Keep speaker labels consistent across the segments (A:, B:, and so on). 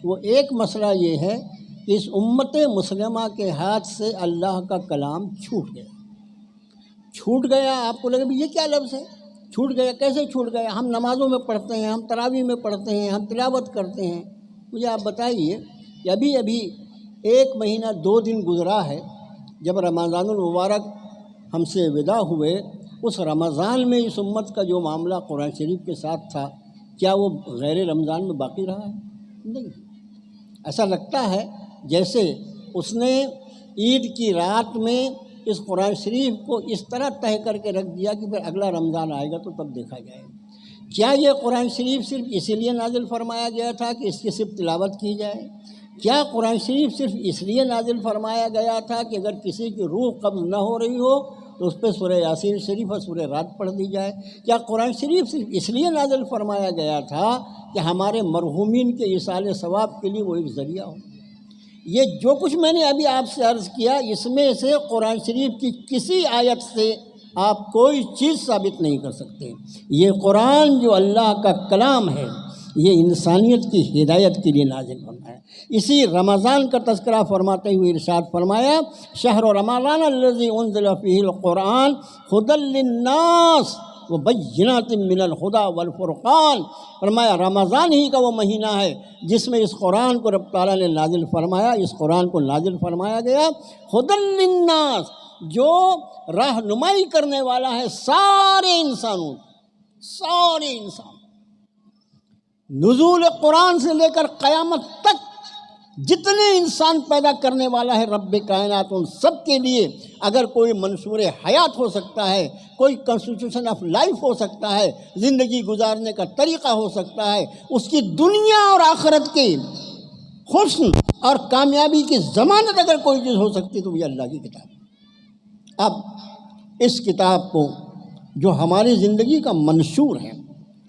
A: وہ ایک مسئلہ یہ ہے کہ اس امت مسلمہ کے ہاتھ سے اللہ کا کلام چھوٹ گیا۔ چھوٹ گیا، آپ کو لگے بھی یہ کیا لفظ ہے؟ چھوٹ گیا، کیسے چھوٹ گیا؟ ہم نمازوں میں پڑھتے ہیں، ہم تراویح میں پڑھتے ہیں، ہم تلاوت کرتے ہیں۔ مجھے آپ بتائیے کہ ابھی 1 مہینہ 2 دن گزرا ہے جب رمضان المبارک ہم سے ودا ہوئے، اس رمضان میں اس امت کا جو معاملہ قرآن شریف کے ساتھ تھا، کیا وہ غیر رمضان میں باقی رہا ہے؟ نہیں۔ ایسا لگتا ہے جیسے اس نے عید کی رات میں اس قرآن شریف کو اس طرح طے کر کے رکھ دیا کہ پھر اگلا رمضان آئے گا تو تب دیکھا جائے گا۔ کیا یہ قرآن شریف صرف اسی لیے نازل فرمایا گیا تھا کہ اس کی صرف تلاوت کی جائے؟ کیا قرآن شریف صرف اس لیے نازل فرمایا گیا تھا کہ اگر کسی کی روح قبض نہ ہو رہی ہو تو اس پہ سورہ یاسین شریف اور سورہ رات پڑھ دی جائے؟ کیا قرآن شریف صرف اس لیے نازل فرمایا گیا تھا کہ ہمارے مرحومین کے ایصال ثواب کے لیے وہ ایک ذریعہ ہو؟ یہ جو کچھ میں نے ابھی آپ سے عرض کیا، اس میں سے قرآن شریف کی کسی آیت سے آپ کوئی چیز ثابت نہیں کر سکتے۔ یہ قرآن جو اللہ کا کلام ہے، یہ انسانیت کی ہدایت کے لیے نازل ہونا ہے۔ اسی رمضان کا تذکرہ فرماتے ہوئے ارشاد فرمایا، شہر رمضان الذی انزل فیہ القرآن ھدی للناس وبینات من الہدی والفرقان۔ فرمایا رمضان ہی کا وہ مہینہ ہے جس میں اس قرآن کو رب تعالیٰ نے نازل فرمایا، اس قرآن کو نازل فرمایا گیا ھدی للناس، جو رہنمائی کرنے والا ہے سارے انسانوں، سارے انسان۔ نزول قرآن سے لے کر قیامت تک جتنے انسان پیدا کرنے والا ہے رب کائنات، ان سب کے لیے اگر کوئی منشور حیات ہو سکتا ہے، کوئی کنسٹیٹیوشن آف لائف ہو سکتا ہے، زندگی گزارنے کا طریقہ ہو سکتا ہے، اس کی دنیا اور آخرت کے حسن اور کامیابی کی ضمانت اگر کوئی چیز ہو سکتی تو یہ اللہ کی کتاب۔ اب اس کتاب کو جو ہماری زندگی کا منشور ہے،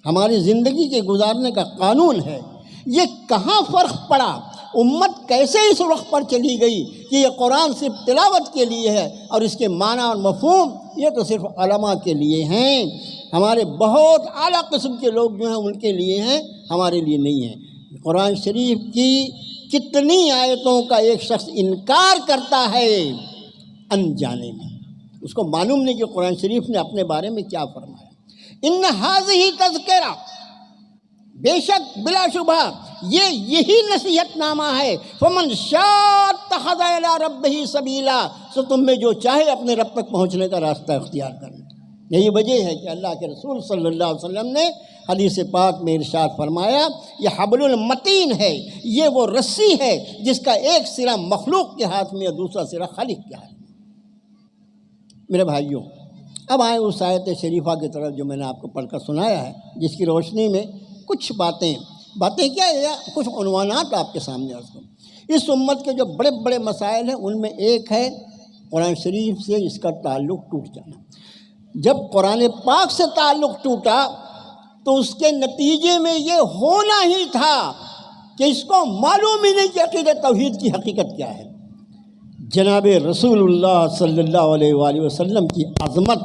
A: ہماری زندگی کے گزارنے کا قانون ہے، یہ کہاں فرق پڑا؟ امت کیسے اس رخ پر چلی گئی کہ یہ قرآن صرف تلاوت کے لیے ہے اور اس کے معنی اور مفہوم یہ تو صرف علماء کے لیے ہیں، ہمارے بہت اعلیٰ قسم کے لوگ جو ہیں ان کے لیے ہیں، ہمارے لیے نہیں ہیں۔ قرآن شریف کی کتنی آیتوں کا ایک شخص انکار کرتا ہے انجانے میں، اس کو معلوم نہیں کہ قرآن شریف نے اپنے بارے میں کیا فرمایا۔ ان ھذہ تذکرہ، بے شک بلا شبہ یہی نصیحت نامہ ہے، فمن شاء اتخذ الی ربہ سبیلا، سو تم میں جو چاہے اپنے رب تک پہنچنے کا راستہ اختیار کرنا۔ یہی وجہ ہے کہ اللہ کے رسول صلی اللہ علیہ وسلم نے حدیث پاک میں ارشاد فرمایا، یہ حبل المتین ہے، یہ وہ رسی ہے جس کا ایک سرا مخلوق کے ہاتھ میں اور دوسرا سرا خالق کے ہاتھ میں۔ میرے بھائیوں، اب آئیں اس آیت شریفہ کی طرف جو میں نے آپ کو پڑھ کر سنایا ہے، جس کی روشنی میں کچھ باتیں کیا ہے، کچھ عنوانات آپ کے سامنے عرض کروں۔ اس امت کے جو بڑے بڑے مسائل ہیں ان میں ایک ہے قرآن شریف سے اس کا تعلق ٹوٹ جانا۔ جب قرآن پاک سے تعلق ٹوٹا تو اس کے نتیجے میں یہ ہونا ہی تھا کہ اس کو معلوم ہی نہیں کہ عقیدہ توحید کی حقیقت کیا ہے۔ جناب رسول اللہ صلی اللہ علیہ وآلہ وسلم کی عظمت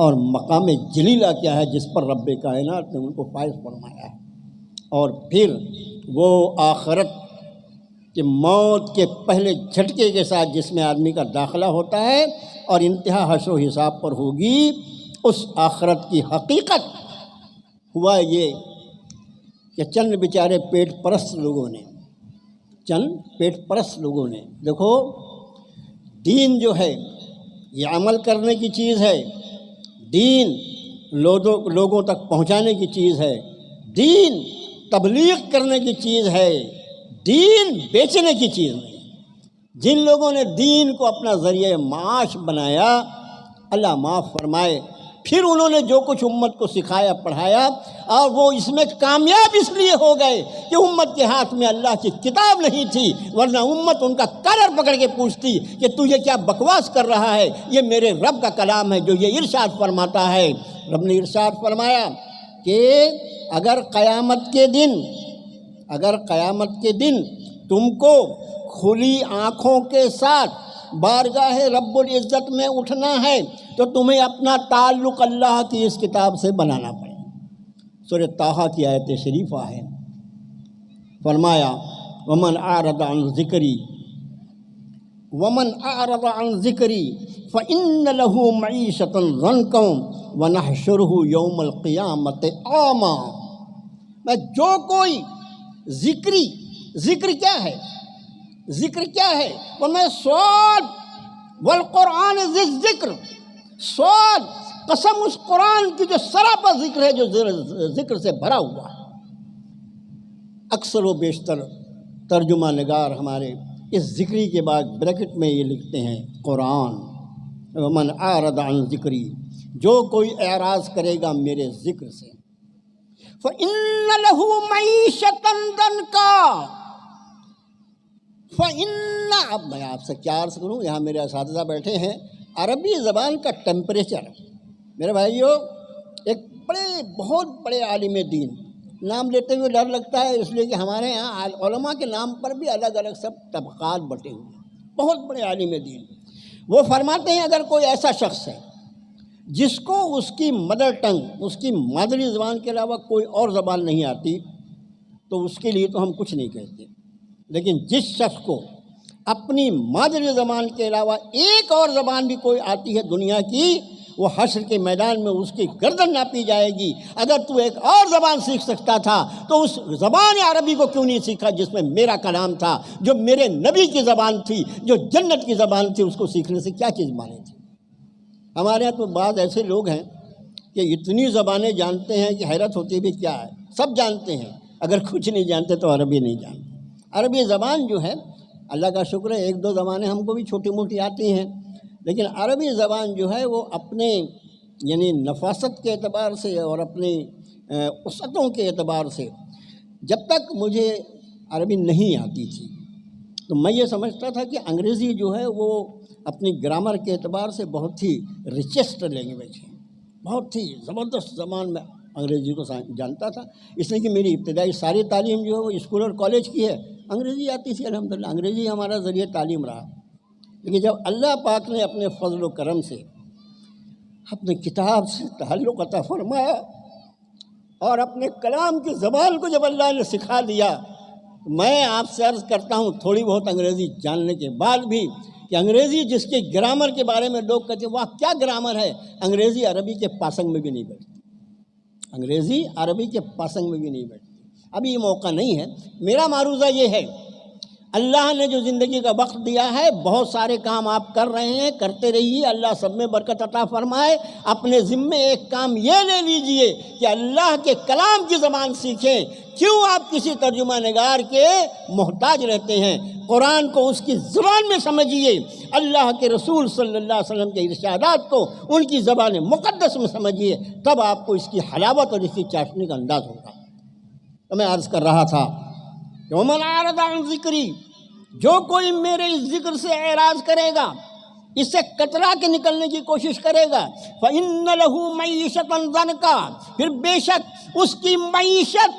A: اور مقام جلیلہ کیا ہے جس پر رب کائنات نے ان کو فائز فرمایا ہے، اور پھر وہ آخرت کہ موت کے پہلے جھٹکے کے ساتھ جس میں آدمی کا داخلہ ہوتا ہے اور انتہا حشر و حساب پر ہوگی، اس آخرت کی حقیقت ہوا یہ کہ چند بیچارے پیٹ پرست لوگوں نے دیکھو، دین جو ہے یہ عمل کرنے کی چیز ہے، دین لوگوں تک پہنچانے کی چیز ہے، دین تبلیغ کرنے کی چیز ہے، دین بیچنے کی چیز نہیں۔ جن لوگوں نے دین کو اپنا ذریعہ معاش بنایا، اللہ معاف فرمائے، پھر انہوں نے جو کچھ امت کو سکھایا پڑھایا اور وہ اس میں کامیاب اس لیے ہو گئے کہ امت کے ہاتھ میں اللہ کی کتاب نہیں تھی، ورنہ امت ان کا کالر پکڑ کے پوچھتی کہ تو یہ کیا بکواس کر رہا ہے، یہ میرے رب کا کلام ہے جو یہ ارشاد فرماتا ہے۔ رب نے ارشاد فرمایا کہ اگر قیامت کے دن تم کو کھلی آنکھوں کے ساتھ بارگاہ رب العزت میں اٹھنا ہے تو تمہیں اپنا تعلق اللہ کی اس کتاب سے بنانا پڑے۔ سورہ طٰہٰ کی آیت شریفہ ہے، فرمایا ومن اعرض عن ذکری فإن له معیشۃ ضنکا ونحشرہ یوم القیامۃ اعمی۔ میں جو کوئی ذکر کیا ہے؟ وہ میں سوال والقرآن ذی الذکر، سوال قسم اس قرآن کی جو سراپا ذکر ہے، جو ذکر سے بھرا ہوا ہے۔ اکثر و بیشتر ترجمہ نگار ہمارے اس ذکری کے بعد بریکٹ میں یہ لکھتے ہیں قرآن۔ ومن اعرض عن ذکری، جو کوئی اعراض کرے گا میرے ذکر سے، فإن له معیشۃ ضنکا، اب میں آپ سے کیا عرض کروں، یہاں میرے اساتذہ بیٹھے ہیں، عربی زبان کا ٹیمپریچر، میرے بھائیو، ایک بہت بڑے عالم دین، نام لیتے ہوئے ڈر لگتا ہے اس لیے کہ ہمارے ہاں علماء کے نام پر بھی الگ الگ سب طبقات بٹے ہوئے ہیں، بہت بڑے عالم دین، وہ فرماتے ہیں اگر کوئی ایسا شخص ہے جس کو اس کی مدر ٹنگ، اس کی مادری زبان کے علاوہ کوئی اور زبان نہیں آتی، تو اس کے لیے تو ہم کچھ نہیں کہتے، لیکن جس شخص کو اپنی مادری زبان کے علاوہ ایک اور زبان بھی کوئی آتی ہے دنیا کی، وہ حشر کے میدان میں اس کی گردن ناپی جائے گی۔ اگر تو ایک اور زبان سیکھ سکتا تھا تو اس زبان عربی کو کیوں نہیں سیکھا جس میں میرا کلام تھا، جو میرے نبی کی زبان تھی، جو جنت کی زبان تھی، اس کو سیکھنے سے کیا چیز مانی تھی؟ ہمارے یہاں تو بعض ایسے لوگ ہیں کہ اتنی زبانیں جانتے ہیں کہ حیرت ہوتی بھی کیا ہے، سب جانتے ہیں، اگر کچھ نہیں جانتے تو عربی نہیں جانتے۔ عربی زبان جو ہے، اللہ کا شکر ہے ایک دو زبانیں ہم کو بھی چھوٹی موٹی آتی ہیں، لیکن عربی زبان جو ہے وہ اپنے یعنی نفاست کے اعتبار سے اور اپنی وسعتوں کے اعتبار سے، جب تک مجھے عربی نہیں آتی تھی تو میں یہ سمجھتا تھا کہ انگریزی جو ہے وہ اپنی گرامر کے اعتبار سے بہت ہی ریچسٹ لینگویج ہے، بہت ہی زبردست زبان میں انگریزی کو جانتا تھا، اس لیے کہ میری ابتدائی ساری تعلیم جو ہے وہ اسکول اور کالج کی ہے، انگریزی آتی تھی الحمدللہ، انگریزی ہمارا ذریعہ تعلیم رہا۔ لیکن جب اللہ پاک نے اپنے فضل و کرم سے اپنے کتاب سے تعلق عطا فرمایا اور اپنے کلام کی زبان کو جب اللہ نے سکھا دیا، میں آپ سے عرض کرتا ہوں تھوڑی بہت انگریزی جاننے کے بعد بھی کہ انگریزی جس کے گرامر کے بارے میں لوگ کہتے ہیں واہ کیا گرامر ہے، انگریزی عربی کے پاسنگ میں بھی نہیں بیٹھتی، انگریزی عربی کے پاسنگ میں بھی نہیں بیٹھتی۔ ابھی یہ موقع نہیں ہے، میرا معروضہ یہ ہے، اللہ نے جو زندگی کا وقت دیا ہے، بہت سارے کام آپ کر رہے ہیں، کرتے رہیے، اللہ سب میں برکت عطا فرمائے۔ اپنے ذمے ایک کام یہ لے لیجئے کہ اللہ کے کلام کی زبان سیکھیں، کیوں آپ کسی ترجمہ نگار کے محتاج رہتے ہیں؟ قرآن کو اس کی زبان میں سمجھیے، اللہ کے رسول صلی اللہ علیہ وسلم کے ارشادات کو ان کی زبان مقدس میں سمجھیے، تب آپ کو اس کی حلاوت اور اس کی چاشنی کا انداز ہوگا۔ تو میں عرض کر رہا تھا کہ ومن اعرض عن ذکری، جو کوئی میرے اس ذکر سے اعراض کرے گا، اس سے کترا کے نکلنے کی کوشش کرے گا، فإن له معیشۃ ضنکا، پھر بے شک اس کی معیشت،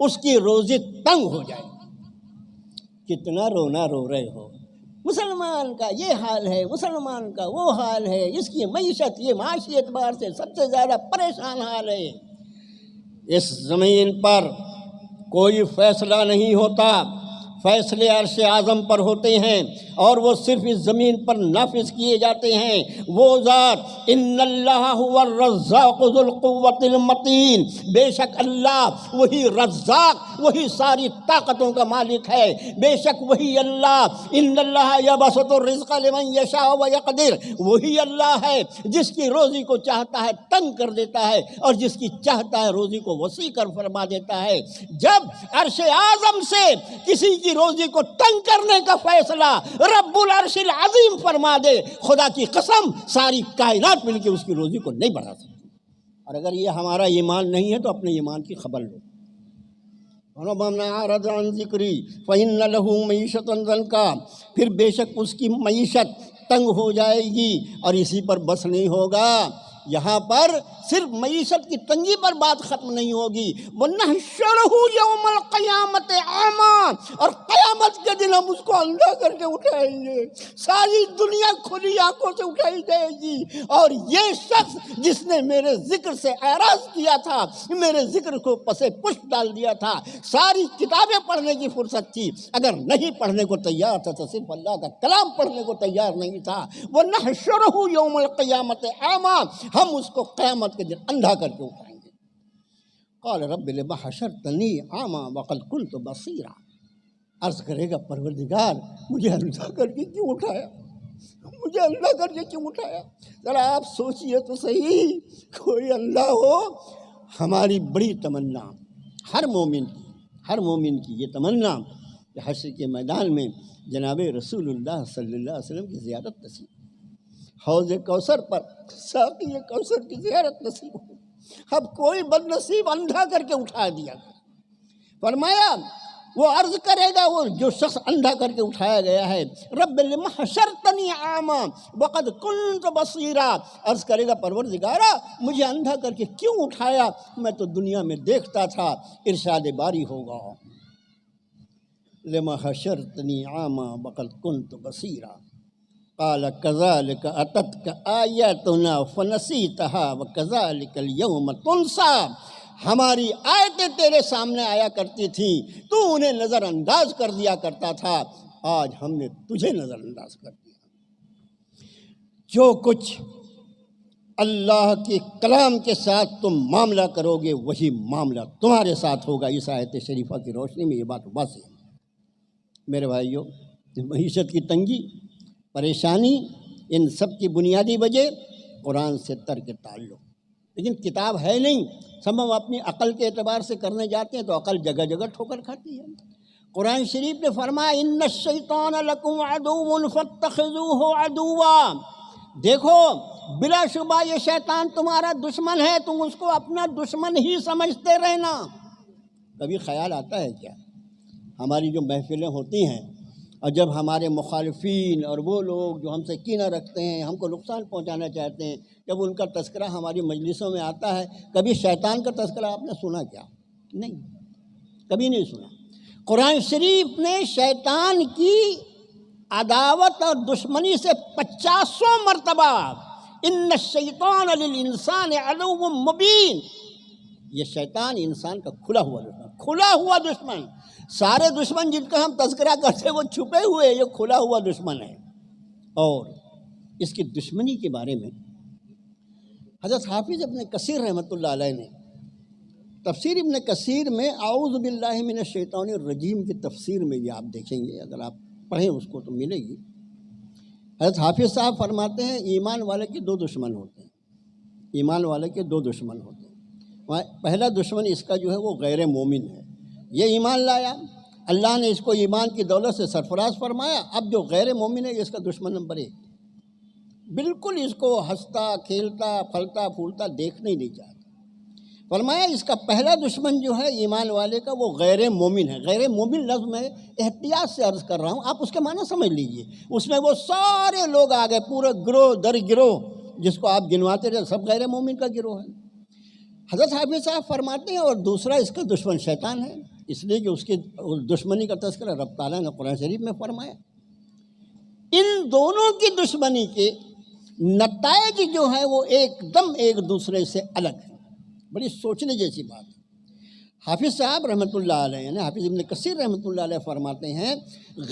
A: اس کی روزی تنگ ہو جائے گی۔ کتنا رونا رو رہے ہو، مسلمان کا یہ حال ہے، مسلمان کا وہ حال ہے، اس کی معیشت یہ معاشی اعتبار سے سب سے زیادہ پریشان حال ہے۔ اس زمین پر کوئی فیصلہ نہیں ہوتا، فیصلے عرش اعظم پر ہوتے ہیں اور وہ صرف اس زمین پر نافذ کیے جاتے ہیں۔ وہ ذات ان اللہ هو الرزاق ذو القوۃ المتین، بے شک اللہ وہی رزاق، وہی ساری طاقتوں کا مالک ہے، بے شک وہی اللہ، ان اللہ یبسط الرزق لمن یشاء ویقدر، وہی اللہ ہے جس کی روزی کو چاہتا ہے تنگ کر دیتا ہے اور جس کی چاہتا ہے روزی کو وسیع کر فرما دیتا ہے۔ جب عرش اعظم سے کسی کی روزی کو تنگ کرنے کا فیصلہ رب العرش العظیم فرما دے، خدا کی قسم ساری کائنات مل کے اس کی روزی کو نہیں بڑھا سکتی۔ اور اگر یہ ہمارا ایمان نہیں ہے تو اپنے ایمان کی خبر لو۔ وَمَنْ أَعْرَضَ عَنْ ذِكْرِي فَإِنَّ لَهُ مَعِيشَةً ضَنْكًا، پھر بے شک اس کی معیشت تنگ ہو جائے گی، اور اسی پر بس نہیں ہوگا، یہاں پر صرف معیشت کی تنگی پر بات ختم نہیں ہوگی، وَنَحْشُرُهُ يَوْمَ الْقِيَامَةِ أَعْمَىٰ، اور قیامت کے دن ہم اس کو اندھا کر کے اٹھائیں گے، ساری دنیا کھلی آنکھوں سے اٹھائی جائے گی، اور یہ شخص جس نے میرے ذکر سے اعراض کیا تھا، میرے ذکر کو پسے پشت ڈال دیا تھا، ساری کتابیں پڑھنے کی فرصت تھی، اگر نہیں پڑھنے کو تیار تھا تو صرف اللہ کا کلام پڑھنے کو تیار نہیں تھا، وَنَحْشُرُهُ يَوْمَ الْقِيَامَةِ أَعْمَىٰ، ہم اس کو قیامت کے دن اندھا کر کے اٹھائیں گے۔ قال رب لم حشرتنی اعمیٰ وقد كنت بصیرا، عرض کرے گا پروردگار مجھے اندھا کر کے کیوں اٹھایا، مجھے اندھا کر کے کیوں اٹھایا؟ ذرا آپ سوچئے تو صحیح، کوئی اندھا ہو، ہماری بڑی تمنا ہر مومن کی یہ تمنا کہ حشر کے میدان میں جناب رسول اللہ صلی اللہ علیہ وسلم کی زیارت نصیب، حوض کوثر پر ساقی کوثر کی زیارت نصیب ہو۔ اب کوئی بد نصیب اندھا کر کے اٹھا دیا، فرمایا وہ عرض کرے گا، وہ جو شخص اندھا کر کے اٹھایا گیا ہے، رب لم حشرتنی اعمیٰ وقد كنت بصیرا، عرض کرے گا پروردگارا مجھے اندھا کر کے کیوں اٹھایا، میں تو دنیا میں دیکھتا تھا۔ ارشاد باری ہوگا لم حشرتنی اعمیٰ وقد كنت بصیرا، قال كذلك اتتك آیاتنا فنسیتها وكذلك اليوم تنسى، ہماری آیتیں تیرے سامنے آیا کرتی تھیں، تو انہیں نظر انداز کر دیا کرتا تھا، آج ہم نے تجھے نظر انداز کر دیا۔ جو کچھ اللہ کے کلام کے ساتھ تم معاملہ کرو گے وہی معاملہ تمہارے ساتھ ہوگا۔ اس آیت شریفہ کی روشنی میں یہ بات واضح ہے۔ میرے بھائیوں، معیشت کی تنگی، پریشانی، ان سب کی بنیادی وجہ قرآن سے ترک تعلق، لیکن کتاب ہے نہیں، سب ہم اپنی عقل کے اعتبار سے کرنے جاتے ہیں تو عقل جگہ جگہ ٹھوکر کھاتی ہے۔ قرآن شریف نے فرمایا ان الشیطان لکم عدو فاتخذوہ عدوا، دیکھو بلا شبہ یہ شیطان تمہارا دشمن ہے، تم اس کو اپنا دشمن ہی سمجھتے رہنا۔ کبھی خیال آتا ہے کیا ہماری جو محفلیں ہوتی ہیں اور جب ہمارے مخالفین اور وہ لوگ جو ہم سے کینہ رکھتے ہیں، ہم کو نقصان پہنچانا چاہتے ہیں، جب ان کا تذکرہ ہماری مجلسوں میں آتا ہے، کبھی شیطان کا تذکرہ آپ نے سنا کیا؟ نہیں، کبھی نہیں سنا۔ قرآن شریف نے شیطان کی عداوت اور دشمنی سے 50 مرتبہ ان الشیطان للانسان عدو مبین، یہ شیطان انسان کا کھلا ہوا دشمن، سارے دشمن جن کا ہم تذکرہ کرتے ہیں وہ چھپے ہوئے، یہ کھلا ہوا دشمن ہے۔ اور اس کی دشمنی کے بارے میں حضرت حافظ ابن کثیر رحمۃ اللہ علیہ نے تفسیر ابن کثیر میں اعوذ باللہ من الشیطان الرجیم کی تفسیر میں یہ آپ دیکھیں گے، اگر آپ پڑھیں اس کو تو ملے گی۔ حضرت حافظ صاحب فرماتے ہیں ایمان والے کے 2 دشمن ہوتے ہیں، ایمان والے کے 2 دشمن ہوتے ہیں۔ پہلا دشمن اس کا جو ہے وہ غیر مومن ہے، یہ ایمان لایا، اللہ نے اس کو ایمان کی دولت سے سرفراز فرمایا، اب جو غیر مومن ہے یہ اس کا دشمن نمبر 1، بالکل اس کو ہنستا کھیلتا پھلتا پھولتا دیکھنا ہی نہیں چاہتا۔ فرمایا اس کا پہلا دشمن جو ہے ایمان والے کا وہ غیر مومن ہے۔ غیر مومن لفظ میں احتیاط سے عرض کر رہا ہوں، آپ اس کے معنی سمجھ لیجئے، اس میں وہ سارے لوگ آ گئے، پورے گروہ در گروہ جس کو آپ گنواتے رہے سب غیر مومن کا گروہ ہے۔ حضرت حافظ صاحب فرماتے ہیں اور دوسرا اس کا دشمن شیطان ہے، اس لیے کہ اس کی دشمنی کا تذکرہ رب تعالیٰ نے قرآن شریف میں فرمایا۔ ان دونوں کی دشمنی کے نتائج جو ہیں وہ ایک دم ایک دوسرے سے الگ ہیں، بڑی سوچنے جیسی بات ہے۔ حافظ صاحب رحمۃ اللہ علیہ یعنی حافظ ابن کثیر رحمۃ اللہ علیہ فرماتے ہیں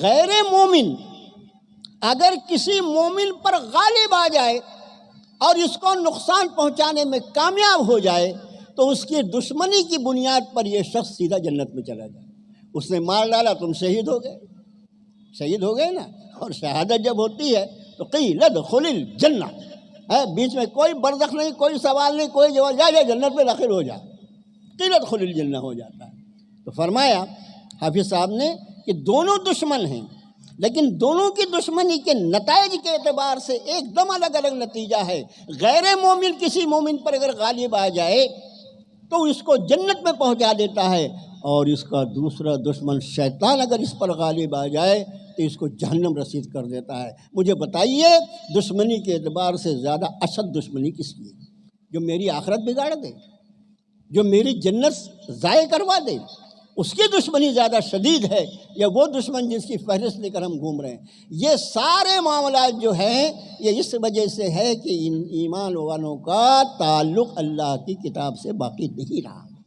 A: غیر مومن اگر کسی مومن پر غالب آ جائے اور اس کو نقصان پہنچانے میں کامیاب ہو جائے تو اس کی دشمنی کی بنیاد پر یہ شخص سیدھا جنت میں چلا جائے۔ اس نے مار ڈالا، تم شہید ہو گئے نا، اور شہادت جب ہوتی ہے تو قیل ادخل الجنہ، بیچ میں کوئی برزخ نہیں، کوئی سوال نہیں، کوئی جواب، جا جنت میں داخل ہو جا، قیل ادخل الجنہ ہو جاتا ہے۔ تو فرمایا حافظ صاحب نے کہ دونوں دشمن ہیں، لیکن دونوں کی دشمنی کے نتائج کے اعتبار سے ایک دم الگ الگ نتیجہ ہے۔ غیر مومن کسی مومن پر اگر غالب آ جائے تو اس کو جنت میں پہنچا دیتا ہے، اور اس کا دوسرا دشمن شیطان اگر اس پر غالب آ جائے تو اس کو جہنم رسید کر دیتا ہے۔ مجھے بتائیے دشمنی کے اعتبار سے زیادہ اشد دشمنی کس کی ہے؟ جو میری آخرت بگاڑ دے، جو میری جنت ضائع کروا دے، اس کی دشمنی زیادہ شدید ہے یا وہ دشمن جس کی فہرست لے کر ہم گھوم رہے ہیں؟ یہ سارے معاملات جو ہیں یہ اس وجہ سے ہے کہ ان ایمان والوں کا تعلق اللہ کی کتاب سے باقی نہیں رہا۔